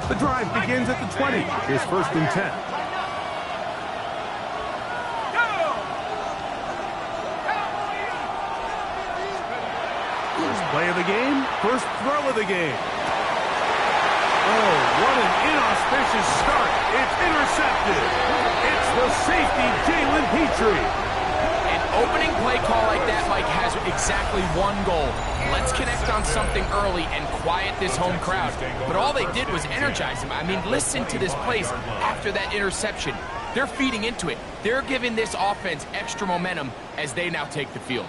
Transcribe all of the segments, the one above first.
The drive begins at the 20. Here's 1st and 10. First play of the game, first throw of the game. Oh, what an inauspicious start. It's intercepted. It's the safety, Jalen Petrie. An opening play call like that, Mike, has exactly one goal. Let's connect on something early and quiet this home crowd. But all they did was energize them. I mean, listen to this place after that interception. They're feeding into it. They're giving this offense extra momentum as they now take the field.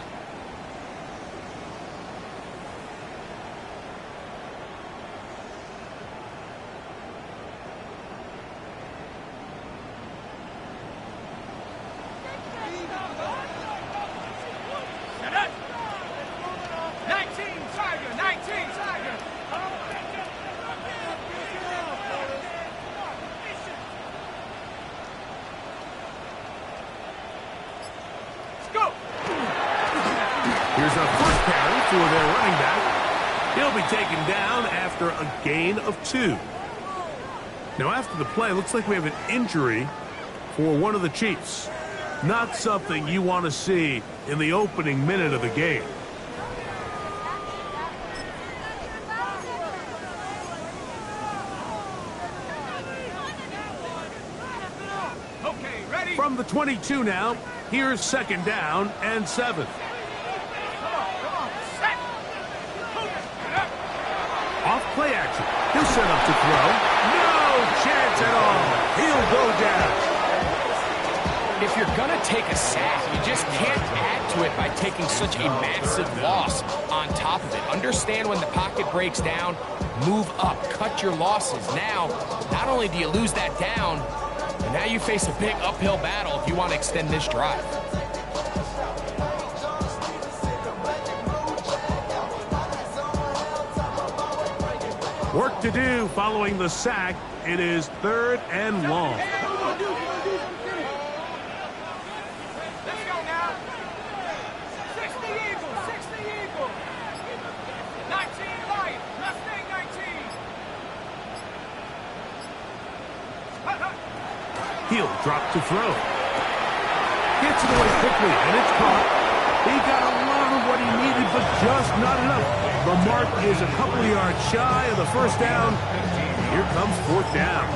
Here's a first carry for their running back. He'll be taken down after a gain of 2. Now, after the play, looks like we have an injury for one of the Chiefs. Not something you want to see in the opening minute of the game. From the 22 now, here's 2nd down and 7. Off play action. He'll set up to throw. No chance at all. He'll go down. If you're going to take a sack, you just can't add to it by taking such a massive loss on top of it. Understand when the pocket breaks down, move up, cut your losses. Now, not only do you lose that down, but now you face a big uphill battle if you want to extend this drive. Work to do following the sack. It is 3rd and long. Let's go now. 60 Eagles, 60 Eagles. 19 Lions, Mustang 19. He'll drop to throw. Gets it away quickly, and it's caught. He got a lot of what he needed, but just not enough. The mark is a couple of yards shy of the 1st down. Here comes 4th down.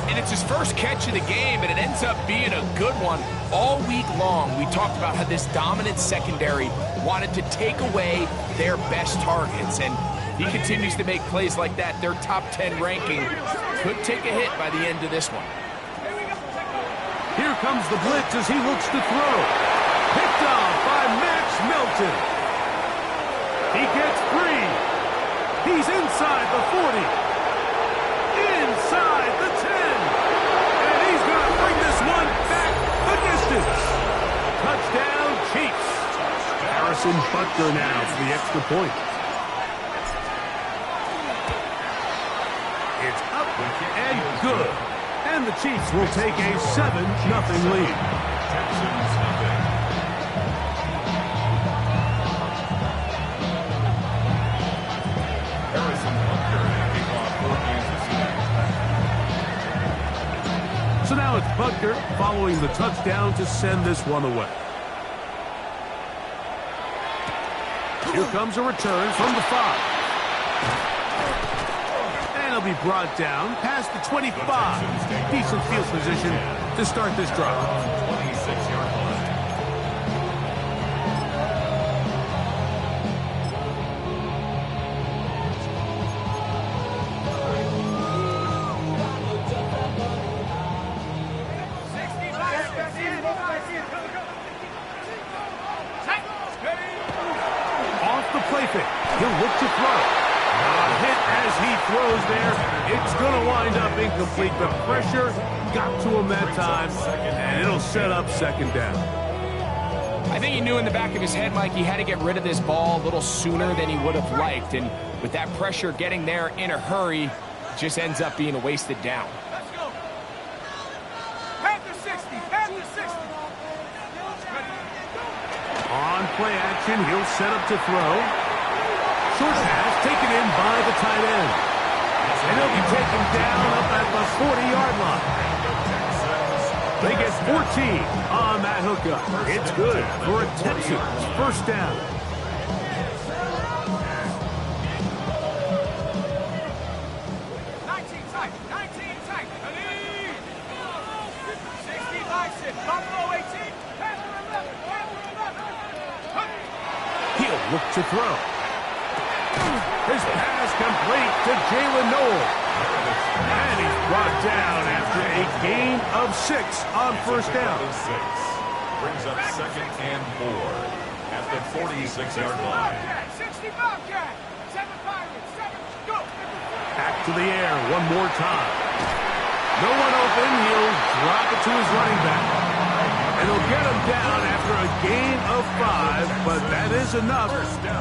And it's his first catch of the game, and it ends up being a good one. All week long, we talked about how this dominant secondary wanted to take away their best targets, and he continues to make plays like that. Their top 10 ranking could take a hit by the end of this one. Here comes the blitz as he looks to throw. Picked off by Max Melton. He gets 3. He's inside the 40. Inside the 10. And he's going to bring this one back the distance. Touchdown, Chiefs. Harrison Butker now for the extra point. It's up and good. And the Chiefs will take a 7-0 lead. So now it's Butker following the touchdown to send this one away. Here comes a return from the 5. And he'll be brought down past the 25. Decent field position to start this drive. 26-yard line. He'll look to throw. Not hit as he throws there. It's going to wind up incomplete. The pressure got to him that time, and it'll set up 2nd down. I think he knew in the back of his head, Mike, he had to get rid of this ball a little sooner than he would have liked. And with that pressure getting there in a hurry, it just ends up being a wasted down. Let's go. Head to 60. Head to 60. On play action, he'll set up to throw. Short pass taken in by the tight end. And he'll be taken down up at the 40-yard line. They get 14 on that hookup. It's good for a Texans first down. 19 tight. 19 tight. 60 bicep. Buffalo 18. Panther 11. Panther 11. He'll look to throw. His pass complete to Jalen Noel. And he's brought down after a gain of 6 on first down. Brings up 2nd and 4 at the 46-yard line. 60 Bobcat. 7 Pirates. 7. Go. Back to the air one more time. No one open. He'll drop it to his running back. And he'll get him down after a gain of 5, but that is enough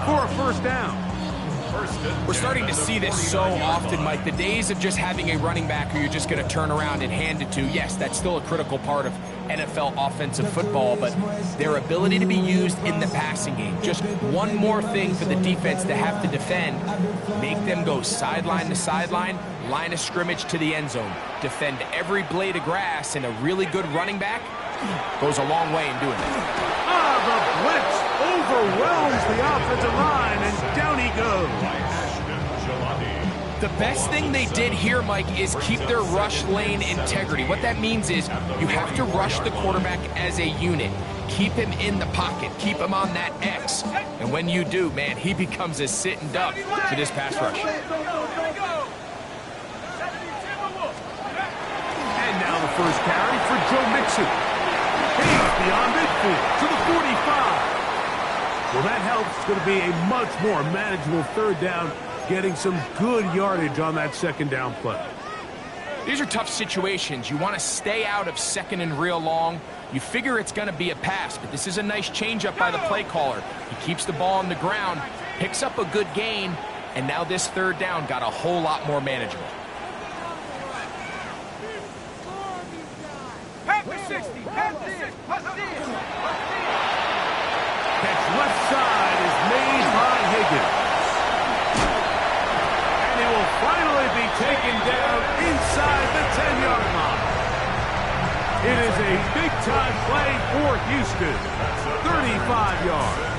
for a first down. We're starting to see this so often, Mike. The days of just having a running back who you're just going to turn around and hand it to, yes, that's still a critical part of NFL offensive football, but their ability to be used in the passing game. Just one more thing for the defense to have to defend. Make them go sideline to sideline, line of scrimmage to the end zone. Defend every blade of grass, and a really good running back goes a long way in doing that. The blitz overwhelms the offensive line, and down he goes. The best thing they did here, Mike, is keep their rush lane integrity. What that means is you have to rush the quarterback as a unit. Keep him in the pocket. Keep him on that X. And when you do, man, he becomes a sitting duck for this pass rush. And now the first carry for Joe Mixon. He's beyond midfield to the 45. Well, that helps. It's going to be a much more manageable third down, getting some good yardage on that second down play. These are tough situations. You want to stay out of 2nd and real long. You figure it's going to be a pass, but this is a nice changeup by the play caller. He keeps the ball on the ground, picks up a good gain, and now this third down got a whole lot more manageable. Panther 60. Panther 6. Catch left side is made by Higgins. And he will finally be taken down inside the 10-yard line. It is a big-time play for Houston. 35 yards.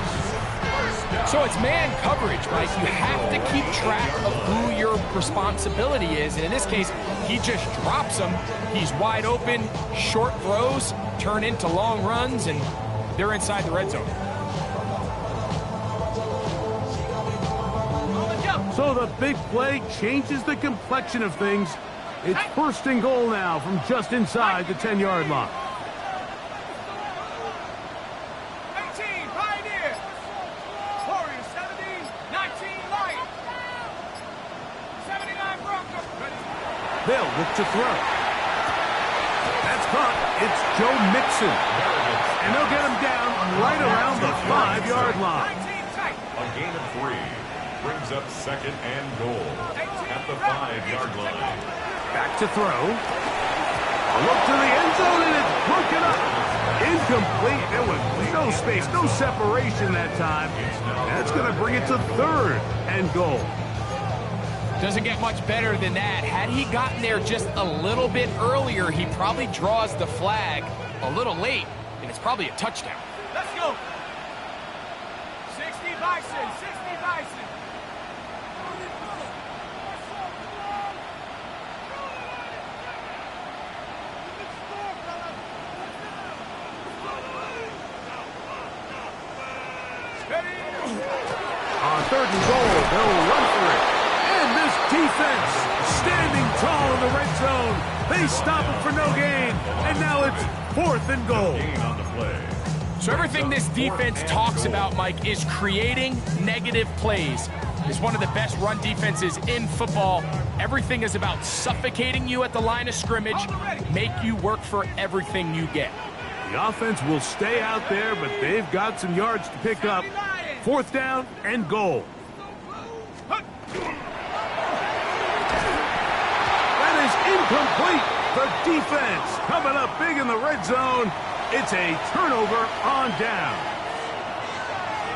So it's man coverage, Mike. You have to keep track of who your responsibility is. And in this case, he just drops him. He's wide open, short throws, turn into long runs, and they're inside the red zone. So the big play changes the complexion of things. It's first and goal now from just inside the 10-yard line. 18 Pioneer. Warriors 70. 19 Lion. 79 Broncos. They'll look to throw. That's caught. It's Joe Mixon. And they'll get him down right around the 5-yard line. 19 tight. A gain of 3 brings up 2nd and goal at the 5-yard line. Back to throw. A look to the end zone, and it's broken up. Incomplete. There was no space, no separation that time. That's going to bring it to 3rd and goal. Doesn't get much better than that. Had he gotten there just a little bit earlier, he probably draws the flag a little late, and it's probably a touchdown. Let's go. 60 Bison. 60 Bison. On 3rd and goal, they'll run for it. And this defense standing tall in the red zone. They stop it for no gain. And now it's 4th and goal. Gain on the play. So everything this defense talks about, Mike, is creating negative plays. It's one of the best run defenses in football. Everything is about suffocating you at the line of scrimmage, make you work for everything you get. The offense will stay out there, but they've got some yards to pick up. 4th down and goal. That is incomplete. The defense coming up big in the red zone. It's a turnover on down.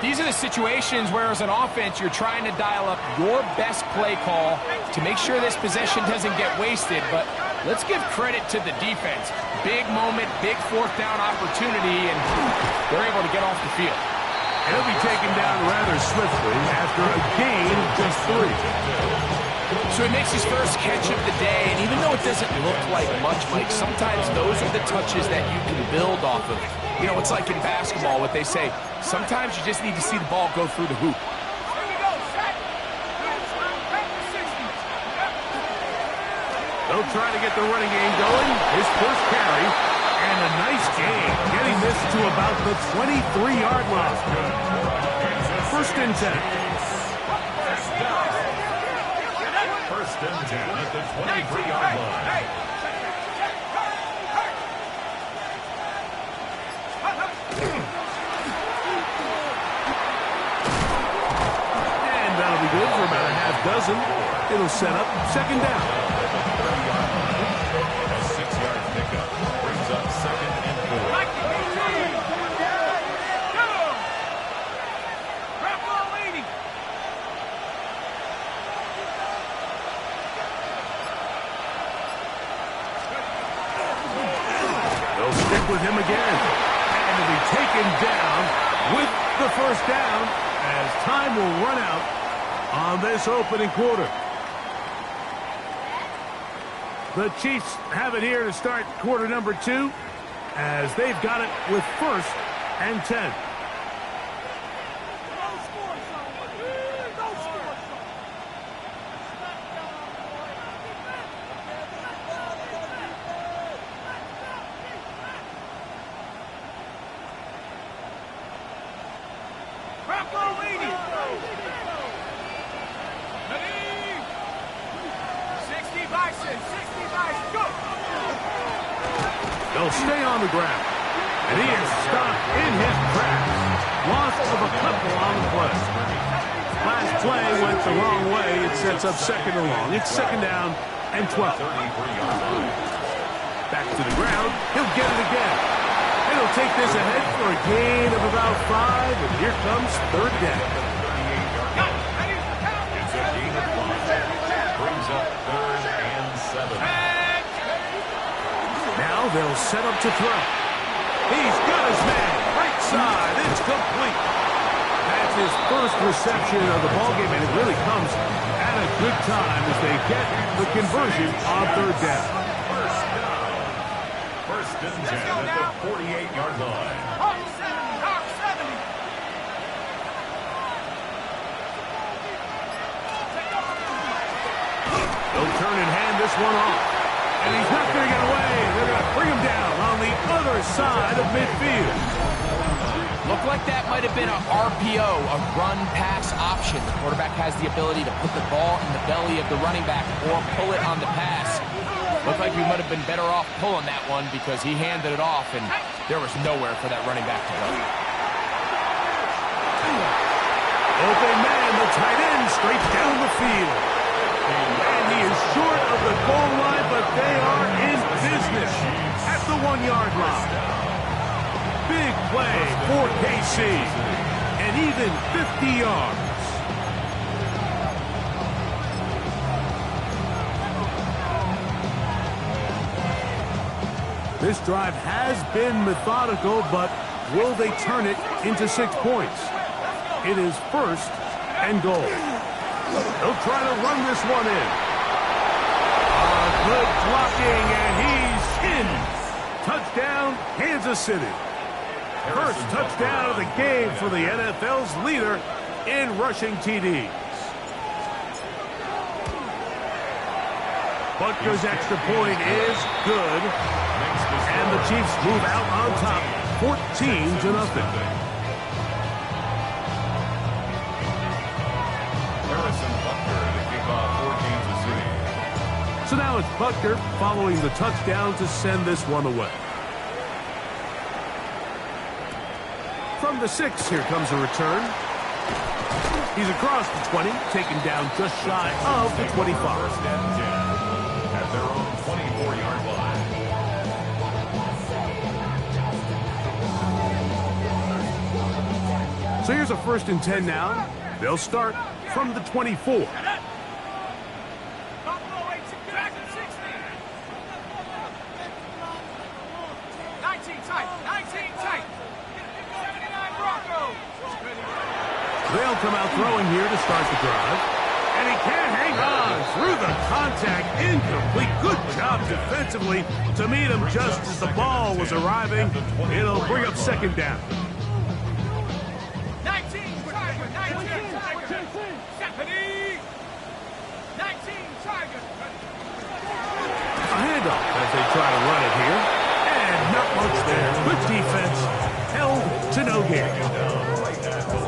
These are the situations where, as an offense, you're trying to dial up your best play call to make sure this possession doesn't get wasted. But let's give credit to the defense. Big moment, big fourth down opportunity, and they're able to get off the field. And he'll be taken down rather swiftly after a gain of just 3. So he makes his first catch of the day, and even though it doesn't look like much, Mike, sometimes those are the touches that you can build off of. You know, it's like in basketball, what they say, sometimes you just need to see the ball go through the hoop. They'll try to get the running game going. His first carry, and a nice gain, getting this to about the 23-yard line. First and 10. First and 10 at the 23-yard line. And that'll be good for about a half dozen. It'll set up second down. A 6-yard pickup brings up second and 4. They'll stick with him again. And he'll be taken down with the first down as time will run out on this opening quarter. The Chiefs have it here to start quarter number 2 as they've got it with first and 10. They'll stay on the ground. And he is stopped in his tracks. Loss of a couple on the play. Last play went the wrong way. It sets up second and long. It's second down and 12. Back to the ground. He'll get it again. And he'll take this ahead for a gain of about 5. And here comes third down. It's a gain of 5. Brings up third and 7. Now they'll set up to throw. He's got his man. Right side. It's complete. That's his first reception of the ballgame, and it really comes at a good time as they get the conversion on third down. First and 10 at the 48-yard line. They'll turn and hand this one off. And he's not going to get away. They're going to bring him down on the other side of midfield. Looked like that might have been an RPO, a run-pass option. The quarterback has the ability to put the ball in the belly of the running back or pull it on the pass. Looked like we might have been better off pulling that one because he handed it off, and there was nowhere for that running back to go. Open man, the tight end, straight down the field. And he is short of the goal line, but they are in business at the 1-yard line. Big play for KC, and even 50 yards. This drive has been methodical, but will they turn it into 6 points? It is first and goal. They'll try to run this one in. Good blocking, and he's in. Touchdown, Kansas City. First touchdown of the game for the NFL's leader in rushing TDs. Butker's extra point is good. And the Chiefs move out on top, 14-0. So now it's Butker following the touchdown to send this one away. From the 6, here comes a return. He's across the 20, taken down just shy of the 25. First and 10 at their own 24-yard line. So here's a 1st and 10 now. They'll start from the 24. They'll come out throwing here to start the drive. And he can't hang on through the contact. Incomplete. Good job defensively to meet him just as the ball was arriving. It'll bring up 2nd down. 19 Tiger, 19 Tiger. Stephanie. 19 Tiger. A handoff as they try to run it here. And not much there. Good defense. Held to no gain.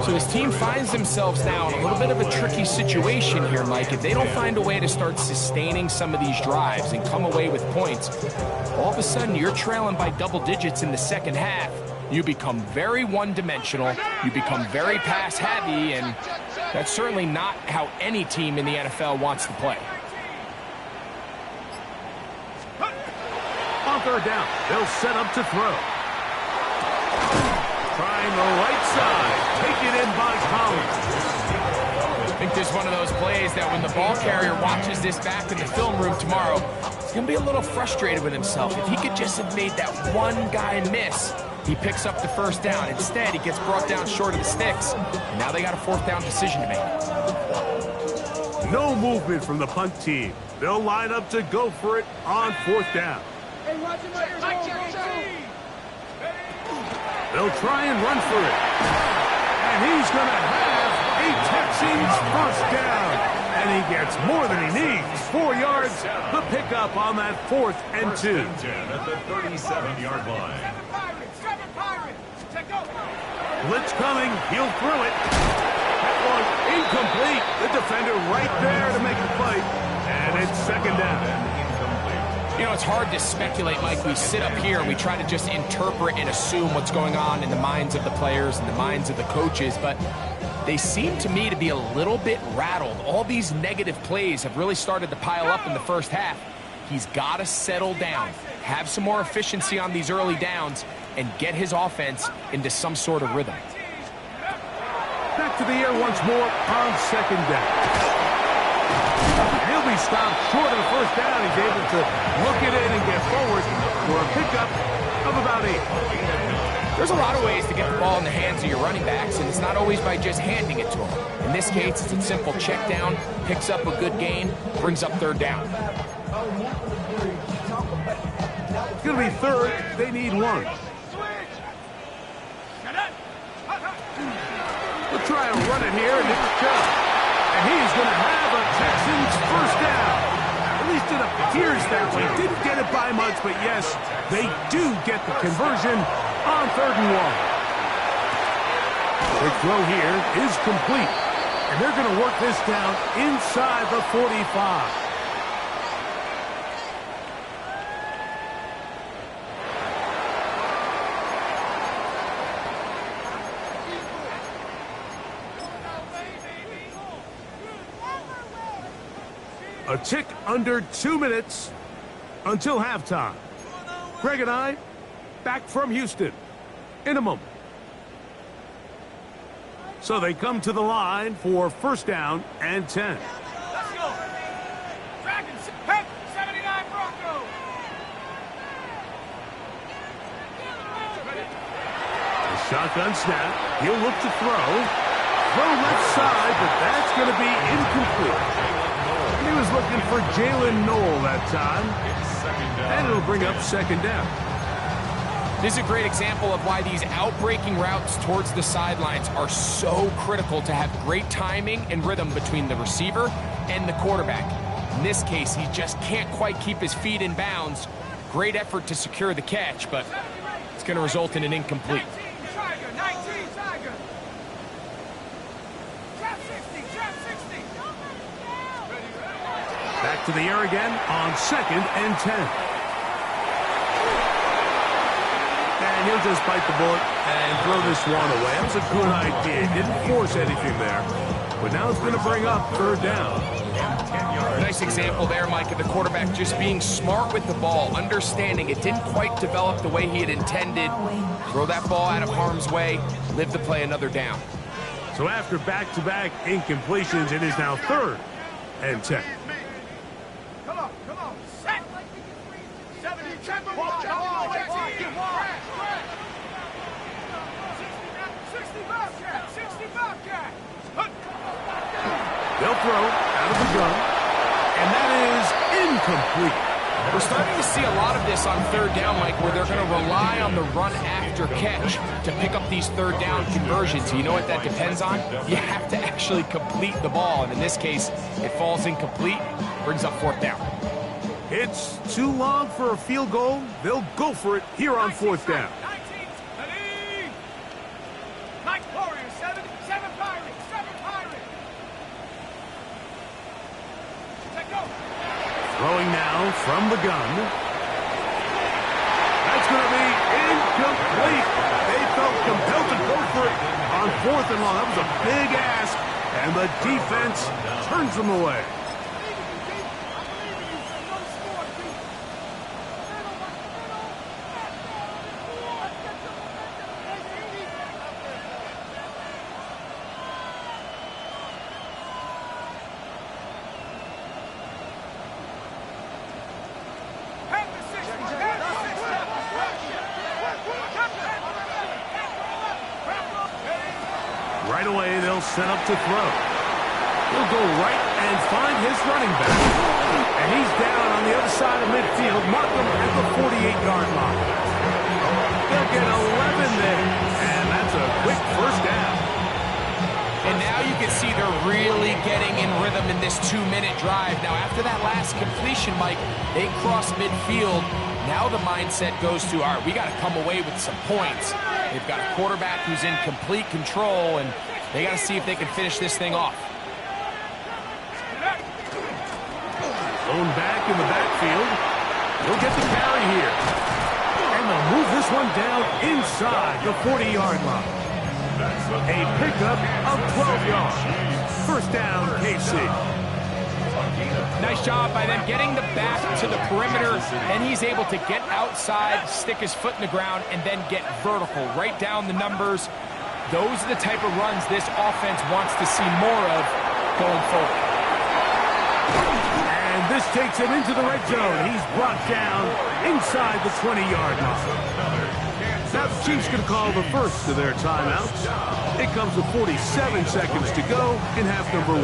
So his team finds themselves now in a little bit of a tricky situation here, Mike. If they don't find a way to start sustaining some of these drives and come away with points, all of a sudden you're trailing by double digits in the 2nd half. You become very one-dimensional, you become very pass-heavy, and that's certainly not how any team in the NFL wants to play. On 3rd down, they'll set up to throw. Trying the right side. Taken in by Collins. I think there's one of those plays that when the ball carrier watches this back in the film room tomorrow, he's going to be a little frustrated with himself. If he could just have made that one guy miss, he picks up the 1st down. Instead, he gets brought down short of the sticks. And now they got a 4th down decision to make. No movement from the punt team. They'll line up to go for it on 4th down. They'll try and run for it. And he's going to have a Texans 1st down. And he gets more than he needs. 4 yards. The pickup on that 4th and 2. 1st and 10 at the 37-yard line. Blitz coming. He'll throw it. That one incomplete. The defender right there to make the play. And it's 2nd down. You know, it's hard to speculate, Mike. We sit up here and we try to just interpret and assume what's going on in the minds of the players and the minds of the coaches, but they seem to me to be a little bit rattled. All these negative plays have really started to pile up in the 1st half. He's got to settle down, have some more efficiency on these early downs, and get his offense into some sort of rhythm. Back to the air once more on 2nd down. He'll be stopped short of the 1st down. He's able to look it in and get forward for a pickup of about 8. There's a lot of ways to get the ball in the hands of your running backs, and it's not always by just handing it to them. In this case, it's a simple check down, picks up a good gain, brings up 3rd down. It's going to be 3rd. They need 1. We'll try and run it here, and it's Chubb. And he's going to have a Texans 1st down. At least it appears that way. Didn't get it by much, but yes, they do get the conversion on 3rd and 1. The throw here is complete. And they're going to work this down inside the 45. A tick under 2 minutes until halftime. Greg and I back from Houston in a moment. So they come to the line for 1st down and 10. Let's go. Dragons, head, 79 Bronco. The shotgun snap. He'll look to throw. Throw left side, but that's going to be incomplete. He was looking for Jalen Noel that time. And it'll bring up 2nd down. This is a great example of why these outbreaking routes towards the sidelines are so critical to have great timing and rhythm between the receiver and the quarterback. In this case, he just can't quite keep his feet in bounds. Great effort to secure the catch, but it's going to result in an incomplete. 19 Tiger. Drop 60, drop 60. Back to the air again on 2nd and 10. And he'll just bite the bullet and throw this one away. That was a good idea. Didn't force anything there. But now it's going to bring up 3rd down. Nice example there, Mike, of the quarterback just being smart with the ball, understanding it didn't quite develop the way he had intended. Throw that ball out of harm's way, live to play another down. So after back-to-back incompletions, it is now 3rd and 10. Come on. Set. 70, 60 Bobcat. 60 Bobcat. They'll throw out of the gun, and that is incomplete. We're starting to see a lot of this on 3rd down, Mike, where they're going to rely on the run after catch to pick up these 3rd down conversions. You know what that depends on? You have to actually complete the ball, and in this case, it falls incomplete, brings up 4th down. It's too long for a field goal. They'll go for it here on 4th down. 19, Mike Warrior, 7 Pirates. Let go. Throwing now from the gun. That's going to be incomplete. They felt compelled to go for it on 4th and long. That was a big ask, and the defense turns them away. Right away, they'll set up to throw. He'll go right and find his running back. And he's down on the other side of midfield. Mark him at the 48-yard line. They'll get 11 there. And that's a quick 1st down. And now you can see they're really getting in rhythm in this 2-minute drive. Now, after that last completion, Mike, they cross midfield. Now the mindset goes to, all right, we got to come away with some points. They've got a quarterback who's in complete control, and they got to see if they can finish this thing off. Thrown back in the backfield. He'll get the carry here. And they'll move this one down inside the 40-yard line. A pickup of 12 yards. 1st down, KC. Nice job by them getting the back to the perimeter, and he's able to get outside, stick his foot in the ground, and then get vertical, right down the numbers. Those are the type of runs this offense wants to see more of going forward. And this takes him into the red zone. He's brought down inside the 20-yard line. Now the Chiefs going to call the first of their timeouts. It comes with 47 seconds to go in half number 1.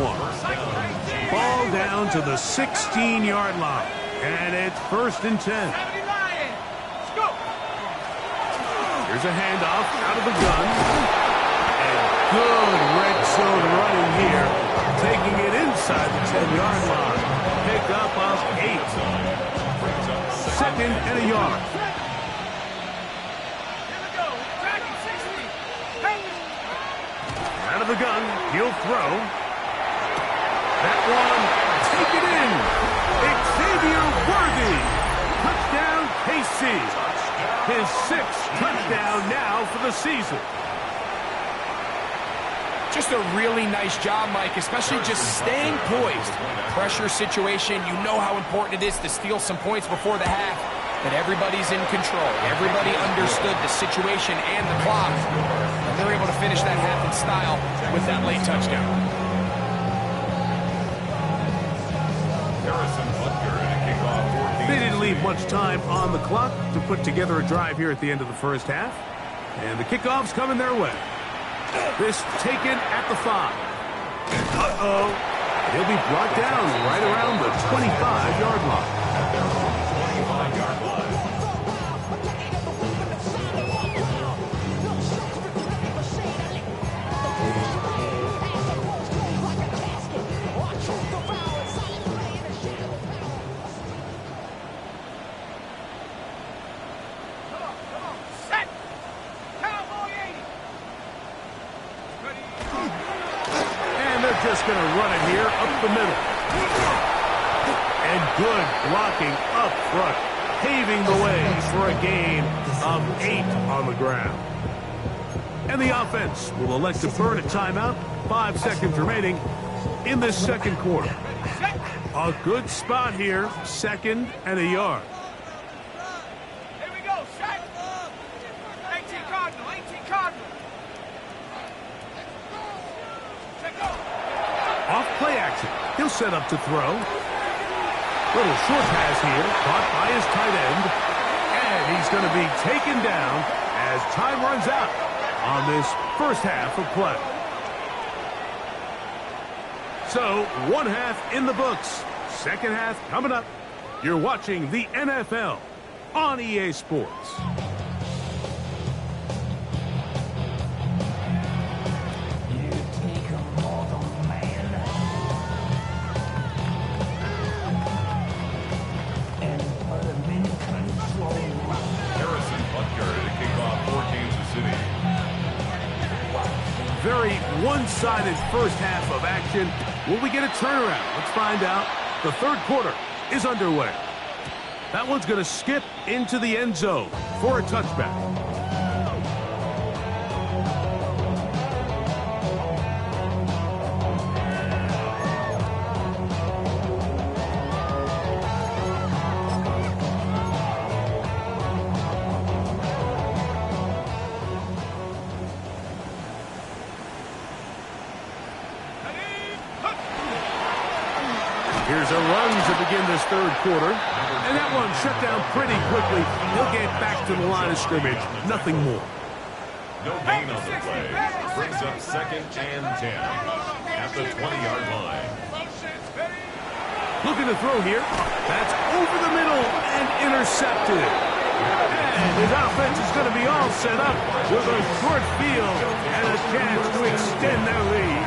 Ball down to the 16-yard line. And it's 1st and 10. Here's a handoff out of the gun. And good red zone running here. Taking it inside the 10-yard line. Pick up of 8. 2nd and a yard. Out of the gun, he'll throw. That one, take it in. Xavier Worthy. Touchdown, KC. His 6th touchdown now for the season. Just a really nice job, Mike, especially just staying poised. Pressure situation, you know how important it is to steal some points before the half. But everybody's in control. Everybody understood the situation and the clock. And they're able to finish that half in style with that late touchdown. They didn't leave much time on the clock to put together a drive here at the end of the 1st half. And the kickoff's coming their way. This taken at the 5. Uh-oh. He'll be brought down right around the 25-yard line. At their own 25-yard line. Just going to run it here up the middle. And good blocking up front, paving the way for a gain of 8 on the ground. And the offense will elect to burn a timeout. 5 seconds remaining in this 2nd quarter. A good spot here, 2nd and a yard. Here we go, set. 18 Cardinal, 18 Cardinal. He'll set up to throw. Little short pass here, caught by his tight end. And he's going to be taken down as time runs out on this first half of play. So, one half in the books. Second half coming up. You're watching the NFL on EA Sports. Very one-sided first half of action. Will we get a turnaround? Let's find out. The third quarter is underway. That one's going to skip into the end zone for a touchback. Here's a run to begin this third quarter. And that one shut down pretty quickly. He'll get back to the line of scrimmage. Nothing more. No gain on the play. Brings up second and 10 at the 20-yard line. Looking to throw here. That's over the middle and intercepted. And his offense is going to be all set up with a short field and a chance to extend their lead.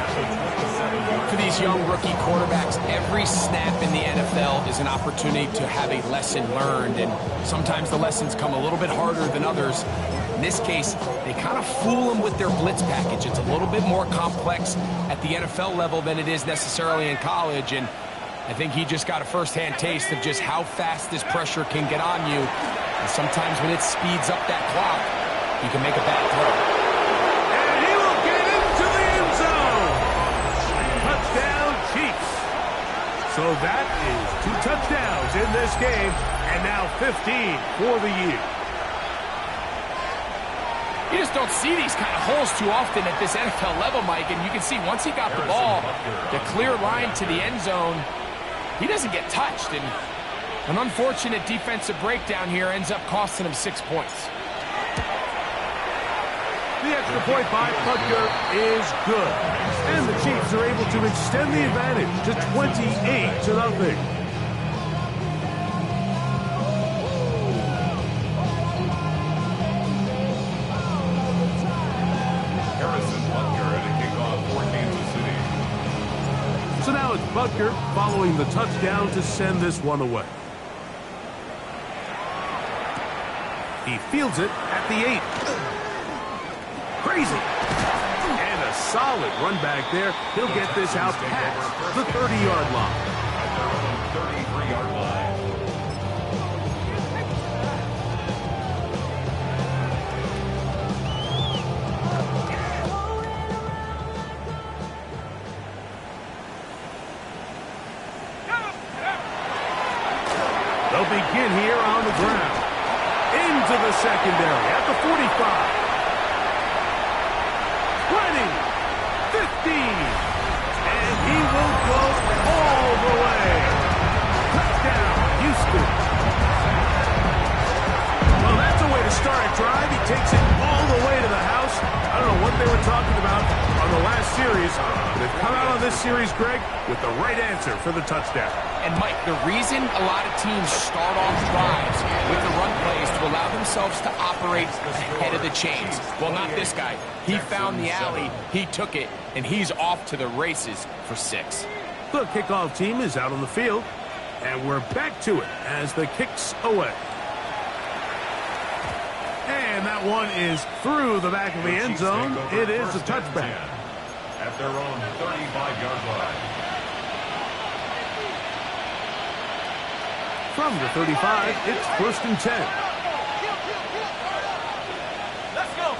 For these young rookie quarterbacks, every snap in the NFL is an opportunity to have a lesson learned, and sometimes the lessons come a little bit harder than others. In this case, they kind of fool them with their blitz package. It's a little bit more complex at the NFL level than it is necessarily in college, and I think he just got a first-hand taste of just how fast this pressure can get on you. And sometimes when it speeds up that clock, you can make a bad throw. And he will get into the end zone. Touchdown, Chiefs. So that is 2 touchdowns in this game, and now 15 for the year. You just don't see these kind of holes too often at this NFL level, Mike, and you can see once he got the ball, the clear line to the end zone, he doesn't get touched, and an unfortunate defensive breakdown here ends up costing him 6 points. The extra point by Butker is good. And the Chiefs are able to extend the advantage to 28-0. So now it's Butker following the touchdown to send this one away. He fields it at the 8. Crazy. And a solid run back there. He'll get this out past the 30-yard line. 33-yard line. They'll begin here on the ground. Into the secondary at the 45. 20, 15, and he will go all the way. Touchdown, Houston. Well, that's a way to start a drive. He takes it all the way to the house. I don't know what they were talking about on the last series. They've come out on this series, Greg, with the right answer for the touchdown. And, Mike, the reason a lot of teams start off drives with the run plays to allow themselves to operate ahead of the chains. Well, not this guy. He found the alley, he took it, and he's off to the races for 6. The kickoff team is out on the field, and we're back to it as the kick's away. And that one is through the back of the end zone. It is a touchback. At their own 35-yard line. From the 35, it's 1st and 10. Let's go.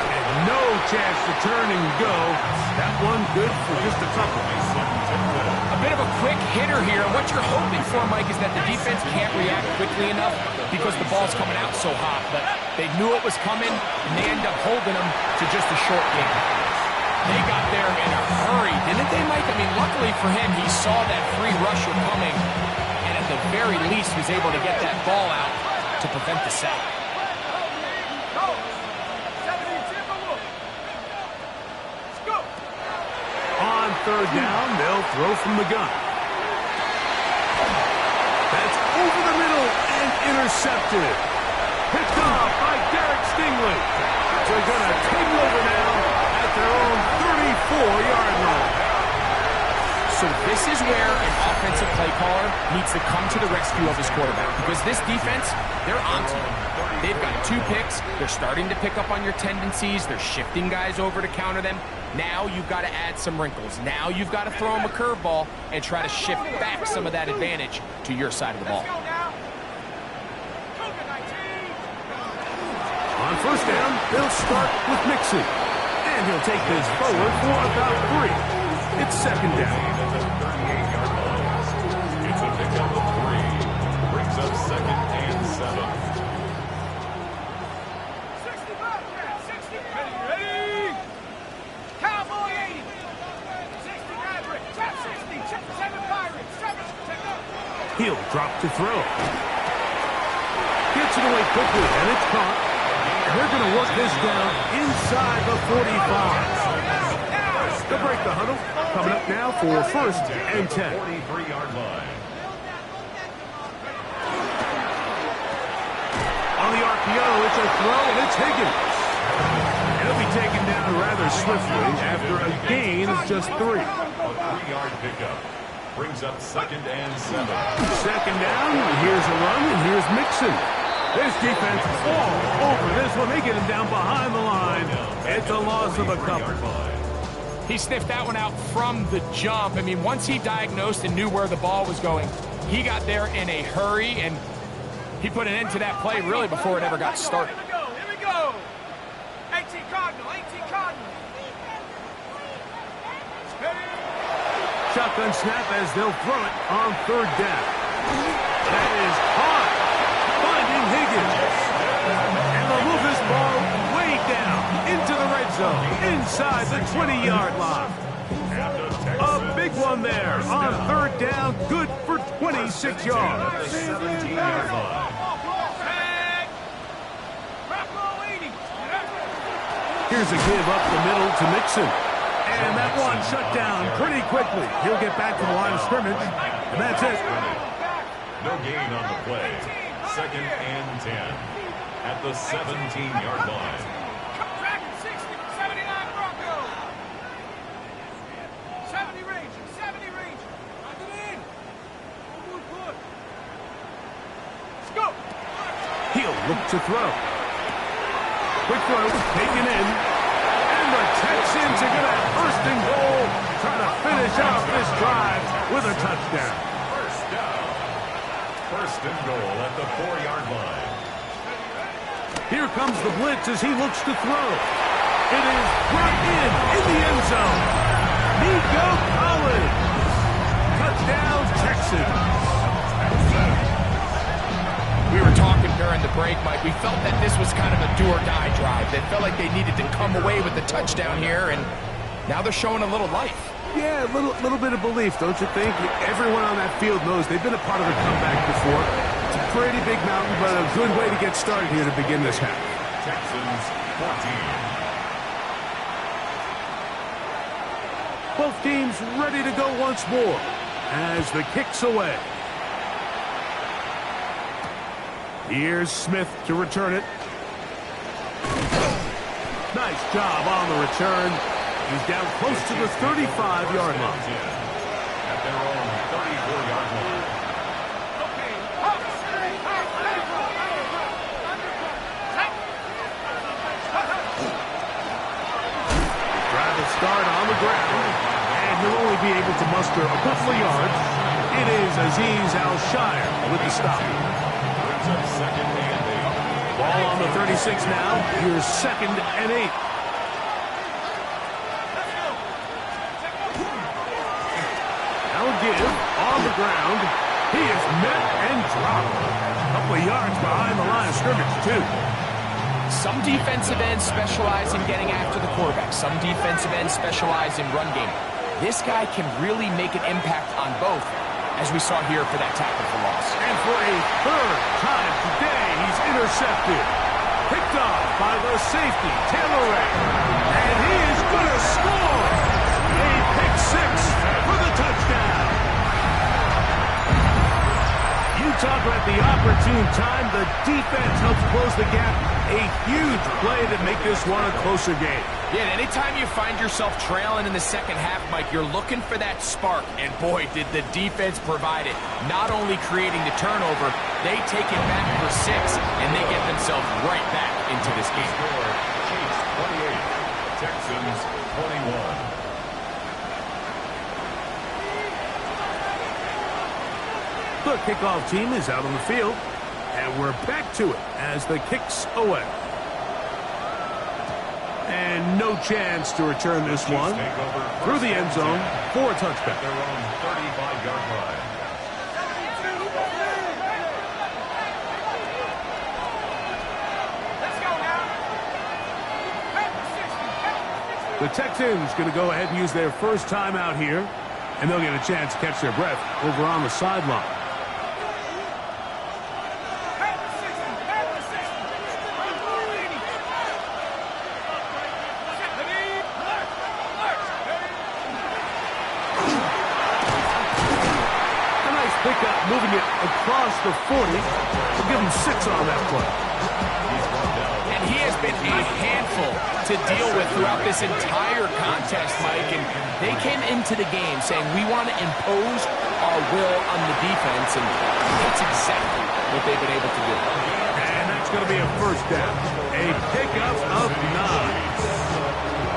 And no chance to turn and go. That one good for just a couple. A bit of a quick hitter here. What you're hoping for, Mike, is that the defense can't react quickly enough because the ball's coming out so hot. But they knew it was coming, and they end up holding them to just a short game. They got there in a hurry, didn't they, Mike? I mean, luckily for him, he saw that free rusher coming, and at the very least was able to get that ball out to prevent the sack. On third down, they'll throw from the gun. That's over the middle and intercepted. Picked off by Derek Stingley. They're going to take it over now at their own 34-yard line. So this is where an offensive play caller needs to come to the rescue of his quarterback, because this defense, they're onto you. They've got 2 picks. They're starting to pick up on your tendencies. They're shifting guys over to counter them. Now you've got to add some wrinkles. Now you've got to throw them a curveball and try to shift back some of that advantage to your side of the ball. On first down, they'll start with Mixon. And he'll take this forward for about 3. It's second down. It's a pickup of 3. Brings up second and 7. 60, ready? Cowboy 80. 60 Maverick. Trap 60. 7 Pirates. He'll drop to throw. Gets it away quickly, and it's caught. They're going to work this down inside the 45. They'll break the huddle. Coming up now for first and 10. 43-yard line. On the RPO, it's a throw, and it's Higgins. He'll be taken down rather swiftly after a gain of just 3. A 3-yard pickup. Brings up second and 7. Second down, here's a run, and here's Mixon. This defense all over this one. They get him down behind the line. It's a loss of a couple. He sniffed that one out from the jump. I mean, once he diagnosed and knew where the ball was going, he got there in a hurry, and he put an end to that play really before it ever got started. Here we go. 18 Cardinal. Shotgun snap as they'll throw it on third down. That is caught. Finding Higgins. And they'll move this ball way down into the red zone, inside the 20-yard line. A big one there on third down, good for 26 yards. 17-yard line. Here's a give up the middle to Mixon. And that one shut down pretty quickly. He'll get back to the line of scrimmage, and that's it. No gain on the play. Second and 10 at the 17-yard line. 79 Bronco. 70 Ranger. Lock it in. One more. Let's go. He'll look to throw. Quick throw, taken in. And the Texans are going to have first and goal, trying to finish off this drive with a touchdown. First down. First and goal at the 4-yard line. Here comes the blitz as he looks to throw. It is brought in the end zone. Nico Collins. Touchdown, Texans. We were talking during the break, Mike. We felt that this was kind of a do-or-die drive. They felt like they needed to come away with the touchdown here, and now they're showing a little life. Yeah, a little bit of belief, don't you think? Everyone on that field knows they've been a part of a comeback before. It's a pretty big mountain, but a good way to get started here to begin this half. Texans 14. Both teams ready to go once more as the kick's away. Here's Smith to return it. Nice job on the return. He's down close to the 35-yard line. At their own 34-yard line. Drive to start on the ground, and he'll only be able to muster a couple of yards. It is Azeez Al-Shire with the stop. Second and 8. Ball on the 36 now. Here's second and 8. Now a give on the ground. He is met and dropped. A couple of yards behind the line of scrimmage, too. Some defensive ends specialize in getting after the quarterback. Some defensive ends specialize in run game. This guy can really make an impact on both, as we saw here for that tackle for loss. And for a third time today, he's intercepted. Picked off by the safety, Taylor Ray. And he is going to score. A pick six for the touchdown. You talk about the opportune time. The defense helps close the gap. A huge play to make this one a closer game. Yeah, and anytime you find yourself trailing in the second half, Mike, you're looking for that spark. And boy, did the defense provide it. Not only creating the turnover, they take it back for 6, and they get themselves right back into this game. Chiefs 28, Texans 21. The kickoff team is out on the field, and we're back to it as the kick's away. And no chance to return this one through the end zone for a touchback. Their own 35-yard line. Let's go now. The Texans going to go ahead and use their first time out here, and they'll get a chance to catch their breath over on the sideline. Pickup, moving it across the 40. We'll give him 6 on that play. And he has been a handful to deal with throughout this entire contest, Mike. And they came into the game saying, we want to impose our will on the defense. And that's exactly what they've been able to do. And that's going to be a first down. A pickup of 9.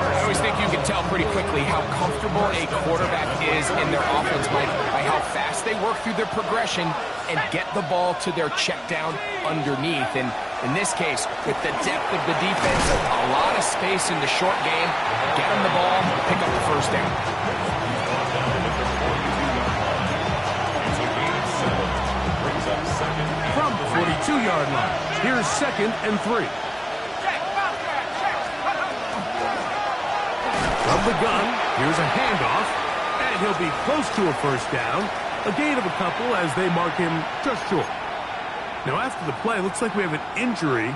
I always think you can tell pretty quickly how comfortable a quarterback is in their offense, Mike, by how fast they work through their progression and get the ball to their check down underneath. And in this case, with the depth of the defense, a lot of space in the short game, get them the ball, pick up the first down. From the 42-yard line, here's 2nd and 3. From the gun, here's a handoff, and he'll be close to a first down. A gain of a couple as they mark him just short. Now after the play, looks like we have an injury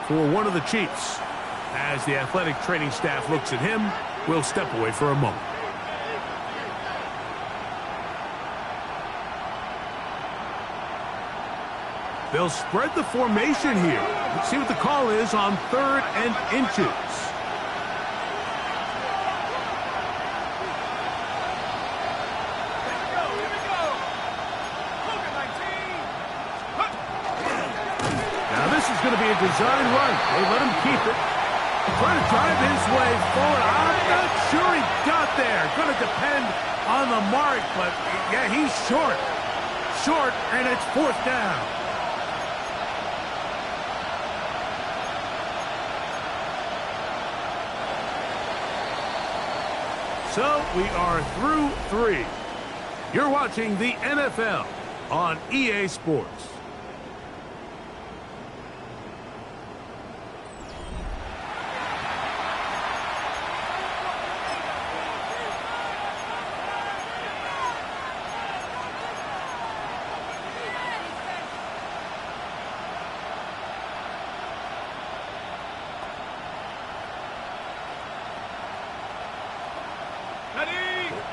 for one of the Chiefs. As the athletic training staff looks at him, we'll step away for a moment. They'll spread the formation here. Let's see what the call is on 3rd and inches. Going to be a design run. They let him keep it. Trying to drive his way forward. I'm not sure he got there. Going to depend on the mark, but yeah, he's short. Short, and it's 4th down. So we are through 3. You're watching the NFL on EA Sports.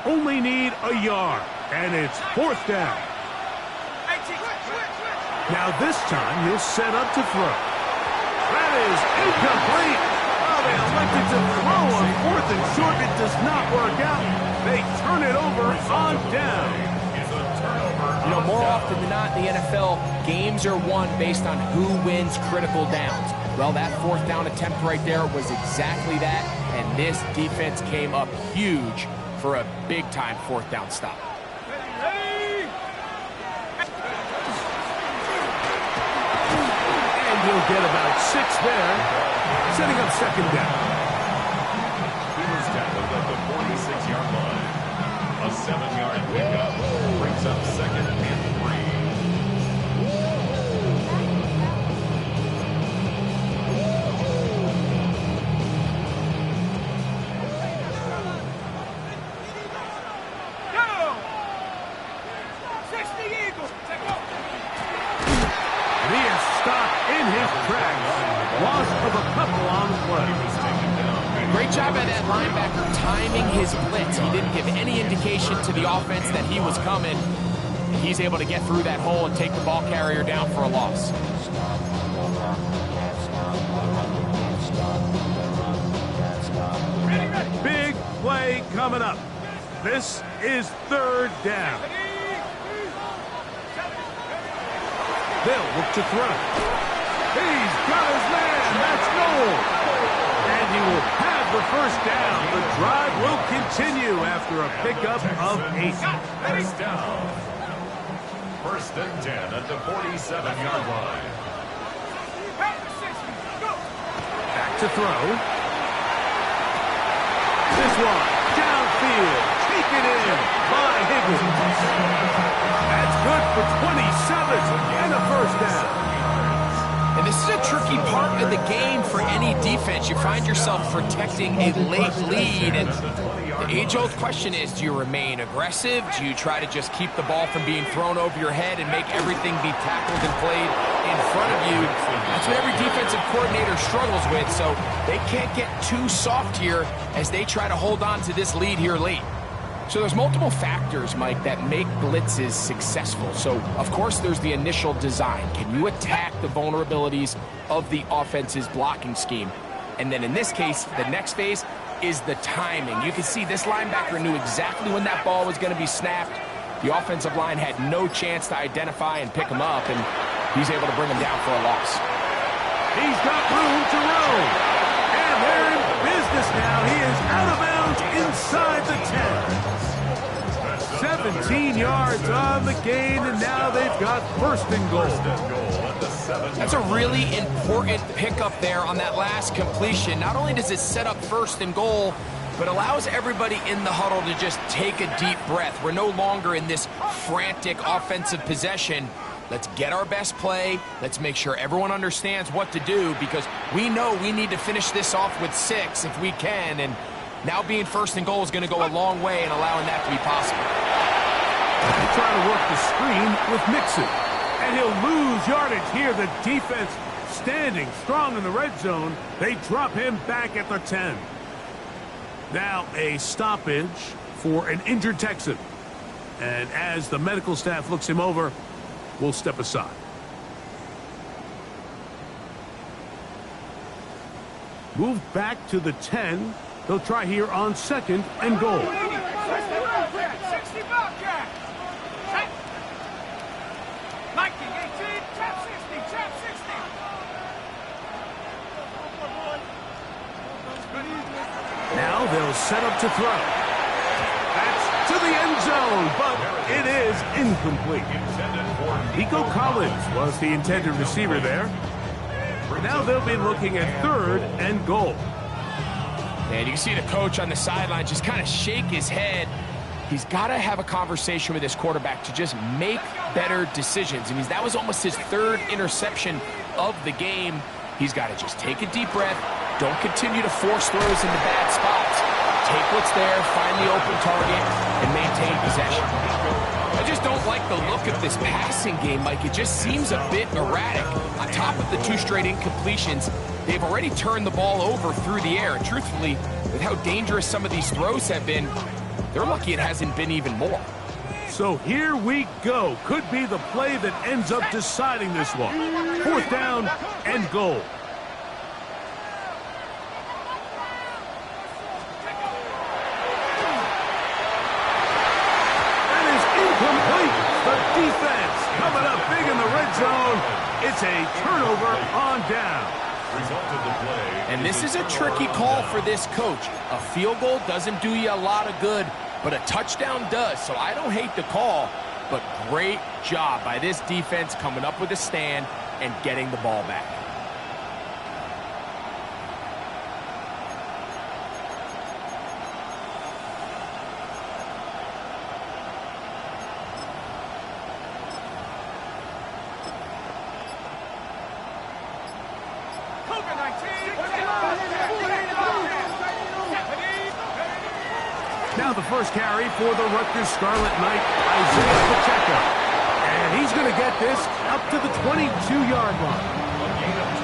Only need a yard, and it's 4th down. Now this time he'll set up to throw. That is incomplete. Oh, they elected to throw on 4th and short. It does not work out. They turn it over on down. You know, more often than not in the NFL, games are won based on who wins critical downs. Well, that 4th down attempt right there was exactly that, and this defense came up huge for a big-time 4th down stop. And he'll get about 6 there, setting up 2nd down. He was tackled at the 46-yard line. A 7-yard pickup brings up 2nd and 3. job by that linebacker timing his blitz. He didn't give any indication to the offense that he was coming. He's able to get through that hole and take the ball carrier down for a loss. Big play coming up. This is third down. They'll look to throw. He's got his man. That's goal. And he will have the first down. The drive will continue after a pickup of 8. First down. First and 10 at the 47-yard line. Back to throw. This one, downfield, taken in by Higgins. That's good for 27 and a first down. And this is a tricky part of the game for any defense. You find yourself protecting a late lead, and the age-old question is, do you remain aggressive? Do you try to just keep the ball from being thrown over your head and make everything be tackled and played in front of you? That's what every defensive coordinator struggles with, so they can't get too soft here as they try to hold on to this lead here late. So there's multiple factors, Mike, that make blitzes successful. So, of course, there's the initial design. Can you attack the vulnerabilities of the offense's blocking scheme? And then in this case, the next phase is the timing. You can see this linebacker knew exactly when that ball was going to be snapped. The offensive line had no chance to identify and pick him up, and he's able to bring him down for a loss. He's got room to roam. And they're in business now. He is out of bounds inside the 10. 17 yards on the gain, and now they've got first and goal. That's a really important pickup there on that last completion. Not only does it set up first and goal, but allows everybody in the huddle to just take a deep breath. We're no longer in this frantic offensive possession. Let's get our best play. Let's make sure everyone understands what to do, because we know we need to finish this off with 6 if we can, and now being first and goal is going to go a long way in allowing that to be possible. Trying to work the screen with Mixon, and he'll lose yardage here. The defense standing strong in the red zone. They drop him back at the 10. Now a stoppage for an injured Texan, and as the medical staff looks him over, we'll step aside. Move back to the 10. They'll try here on second and goal. 60 Bobcat. 1918, tap 60, tap 60. Now they'll set up to throw. That's to the end zone, but it is incomplete. Nico Collins was the intended receiver there. Now they'll be looking at third and goal. And you can see the coach on the sideline just kind of shake his head. He's got to have a conversation with his quarterback to just make better decisions. I mean, that was almost his third interception of the game. He's got to just take a deep breath. Don't continue to force throws into bad spots. Take what's there, find the open target, and maintain possession. I just don't like the look of this passing game, Mike. It just seems a bit erratic. On top of the 2 straight incompletions, they've already turned the ball over through the air. And truthfully, with how dangerous some of these throws have been, they're lucky it hasn't been even more. So here we go. Could be the play that ends up deciding this one. 4th down and goal. That is incomplete. The defense coming up big in the red zone. It's a turnover on down. And this is a tricky call for this coach. A field goal doesn't do you a lot of good, but a touchdown does. So I don't hate the call, but great job by this defense coming up with a stand and getting the ball back. Now the first carry for the Rutgers Scarlet Knight, Isaiah Pacheco. And he's going to get this up to the 22-yard line.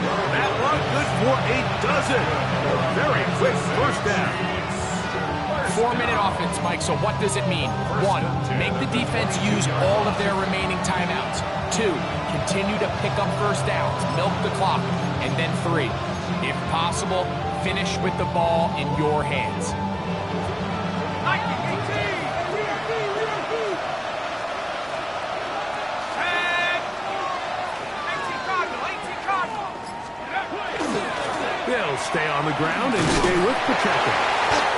That one good for a dozen. Very quick first down. 4-minute offense, Mike, so what does it mean? 1, make the defense use all of their remaining timeouts. 2, continue to pick up first downs, milk the clock. And then 3, if possible, finish with the ball in your hands. They'll stay on the ground and stay with Pacheco.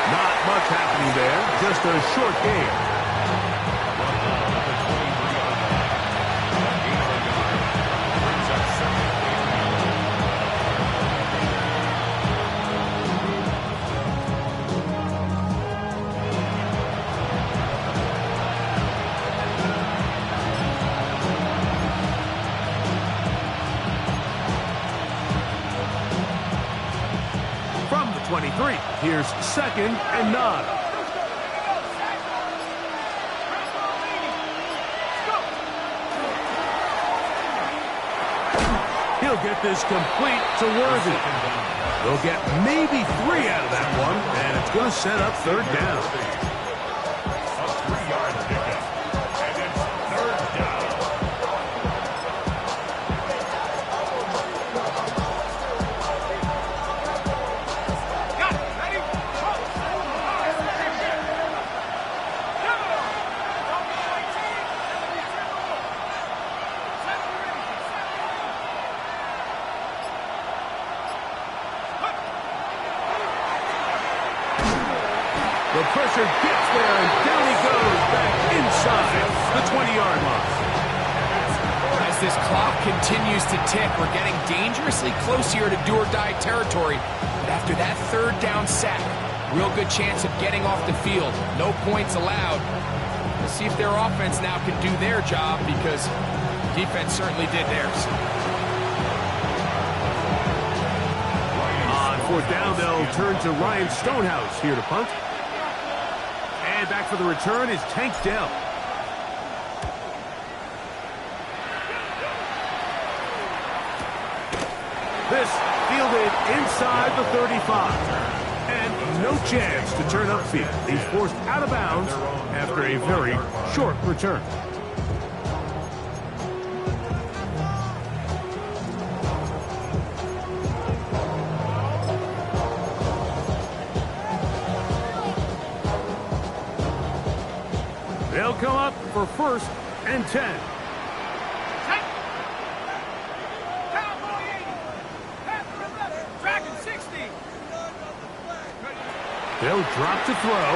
Not much happening there, just a short game. From the 23, here's 2nd and 9. He'll get this complete to Worthy. They'll get maybe 3 out of that one, and it's going to set up 3rd down. A 3-yard pickup. And it's 3rd down. Got it. Ready? The pressure gets there, and down he goes back inside the 20-yard line. As this clock continues to tick, we're getting dangerously close here to do-or-die territory. But after that 3rd down sack, real good chance of getting off the field. No points allowed. We'll see if their offense now can do their job, because defense certainly did theirs. On 4th down, they'll turn to Ryan Stonehouse here to punt. And back for the return is Tank Dell. This fielded inside the 35. And no chance to turn upfield. He's forced out of bounds after a very short return. They'll come up for 1st and 10. Cowboy 80. Panther 11. Dragon 60. They'll drop to throw.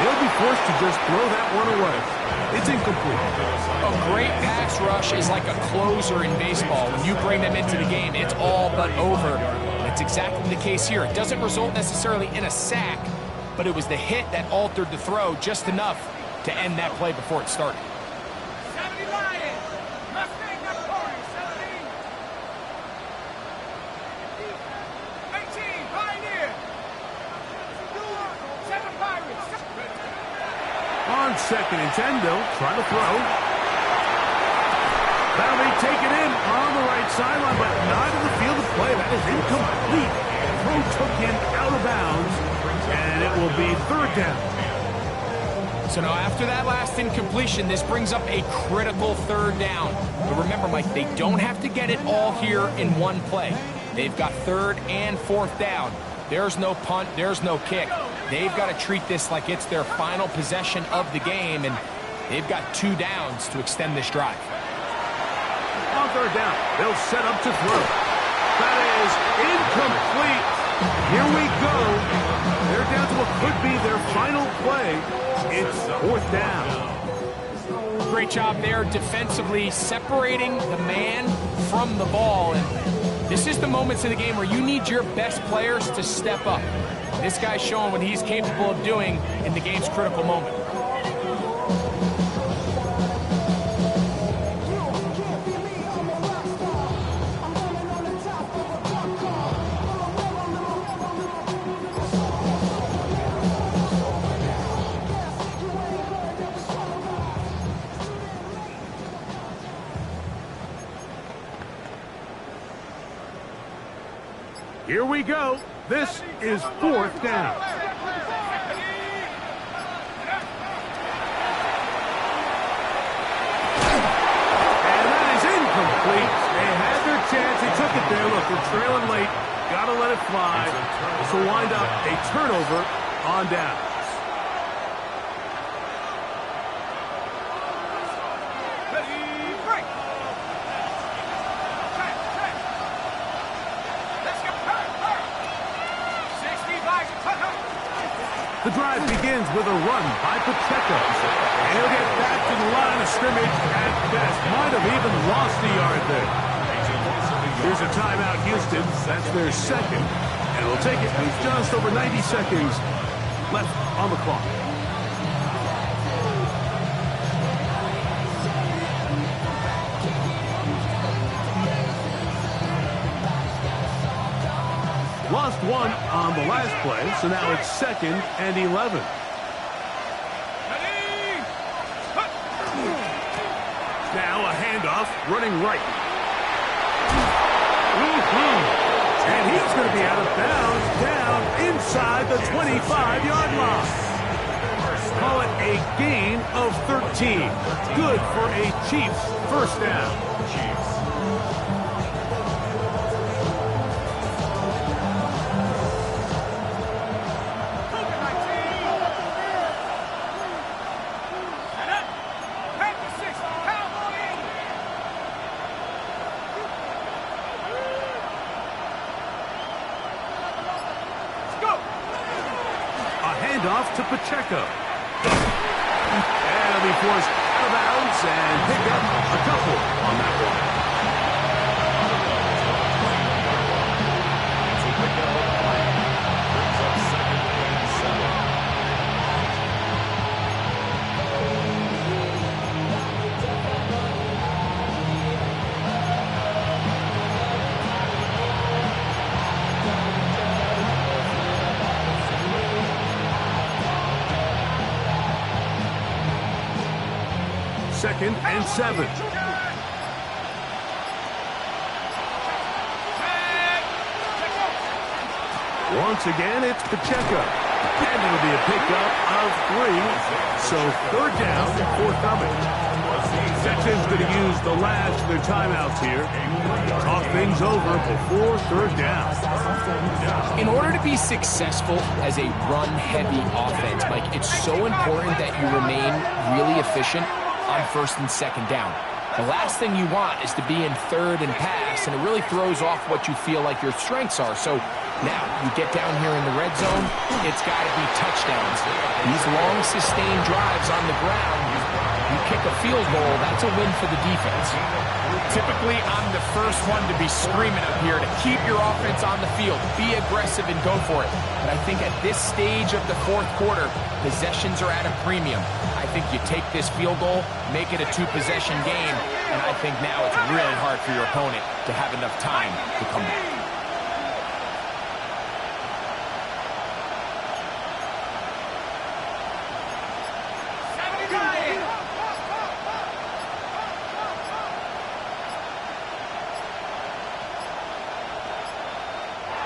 He'll be forced to just throw that one away. It's incomplete. A great pass rush is like a closer in baseball. When you bring them into the game, it's all but over. That's exactly the case here. It doesn't result necessarily in a sack, but it was the hit that altered the throw just enough to end that play before it started. 70 Lion. Mustang number 40. 17. 18. Pioneer. 7 Pirates. On 2nd and 10, they'll try to throw. That'll be taken in on the right sideline, but not in the field of play. That is incomplete. Throw took him out of bounds, and it will be 3rd down. So now after that last incompletion, this brings up a critical 3rd down. But remember, Mike, they don't have to get it all here in one play. They've got 3rd and 4th down. There's no punt, there's no kick. They've got to treat this like it's their final possession of the game, and they've got 2 downs to extend this drive. On 3rd down, they'll set up to throw. That is incomplete. Here we go. They're down to what could be their final play. It's 4th down. Great job there defensively, separating the man from the ball. And this is the moments in the game where you need your best players to step up. This guy's showing what he's capable of doing in the game's critical moment. Here we go. This is fourth down. And that is incomplete. They had their chance. They took it there. Look, they're trailing late. Got to let it fly. This will wind up a turnover on downs. The drive begins with a run by Pacheco. And he'll get back to the line of scrimmage at best. Might have even lost a yard there. Here's a timeout, Houston. That's their second. And we'll take it with just over 90 seconds left on the clock. Lost one on the last play, so now it's 2nd and 11. Now a handoff, running right. And he's going to be out of bounds, down inside the 25-yard line. Call it a gain of 13. Good for a Chiefs first down. Off to Pacheco. And he'll be forced out of bounds and pick up a couple on that one. Second and 7. Once again, it's Pacheco. And it'll be a pickup of 3. So third down, forthcoming. Section's going to use the last of their timeouts here. Talk things over before third down. In order to be successful as a run-heavy offense, Mike, it's so important that you remain really efficient on first and second down. The last thing you want is to be in third and pass, and it really throws off what you feel like your strengths are. So now you get down here in the red zone, it's got to be touchdowns. These long sustained drives on the ground, you kick a field goal, that's a win for the defense. Typically, I'm the first one to be screaming up here to keep your offense on the field. Be aggressive and go for it. But I think at this stage of the fourth quarter, possessions are at a premium. I think you take this field goal, make it a 2-possession game, and I think now it's really hard for your opponent to have enough time to come back.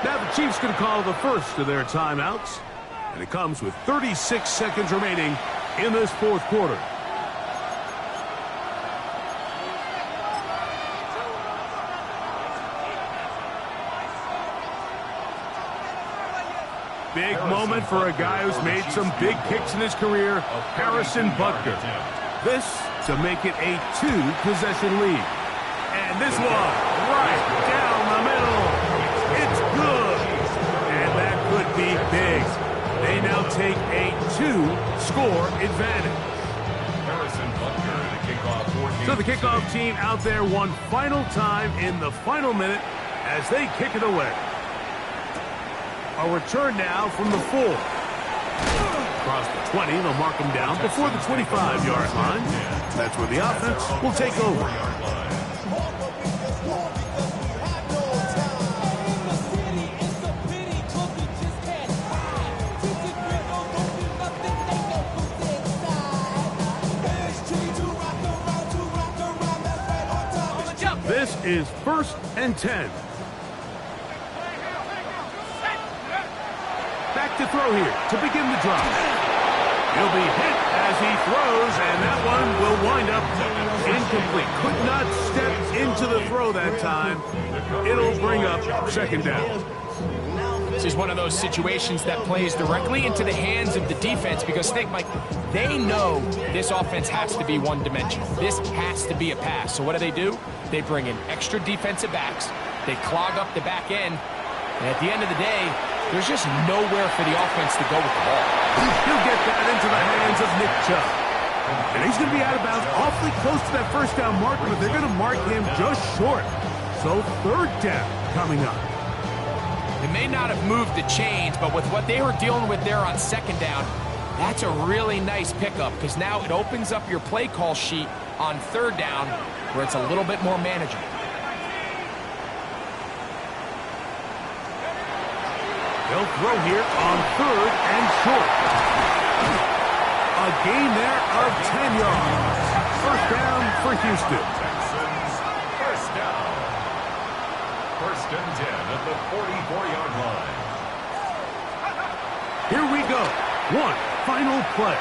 Now the Chiefs going to call the first of their timeouts. And it comes with 36 seconds remaining in this fourth quarter. Big moment for a guy who's made some big kicks in his career, Harrison Butker. This to make it a 2-possession lead. And this one, right down the middle. It's good. And that could be big. They now take a 2-score advantage. Harrison Butker, the kickoff. So the kickoff team out there one final time in the final minute as they kick it away. A return now from the 4. Across the 20, they'll mark them down before the 25-yard line. That's where the offense will take over. This is 1st and 10. throw here to begin the drive. He'll be hit as he throws, and that one will wind up incomplete. Could not step into the throw that time. It'll bring up second down. This is one of those situations that plays directly into the hands of the defense because think, Mike, they know this offense has to be one-dimensional. This has to be a pass. So what do? They bring in extra defensive backs. They clog up the back end. And at the end of the day, there's just nowhere for the offense to go with the ball. He'll get that into the hands of Nick Chubb. And he's going to be out of bounds awfully close to that first down marker, but they're going to mark him just short. So third down coming up. They may not have moved the chains, but with what they were dealing with there on second down, that's a really nice pickup because now it opens up your play call sheet on third down where it's a little bit more manageable. They'll throw here on third and short. A gain there of 10 yards. First down for Houston. Texans, first down. First and 10 at the 44-yard line. Here we go. One final play.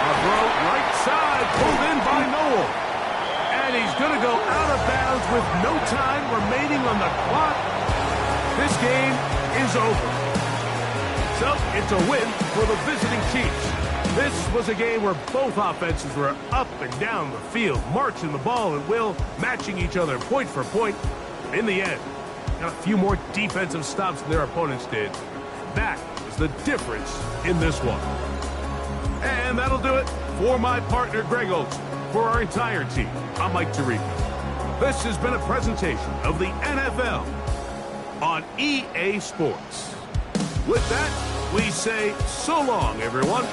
A throw right side, pulled in by Noel. And he's going to go out of bounds with no time remaining on the clock. This game is over. So it's a win for the visiting Chiefs. This was a game where both offenses were up and down the field, marching the ball at will, matching each other point for point. In the end, got a few more defensive stops than their opponents did. That was the difference in this one. And that'll do it for my partner, Greg Olson. For our entire team, I'm Mike Tirico. This has been a presentation of the NFL on EA Sports. With that, we say so long, everyone.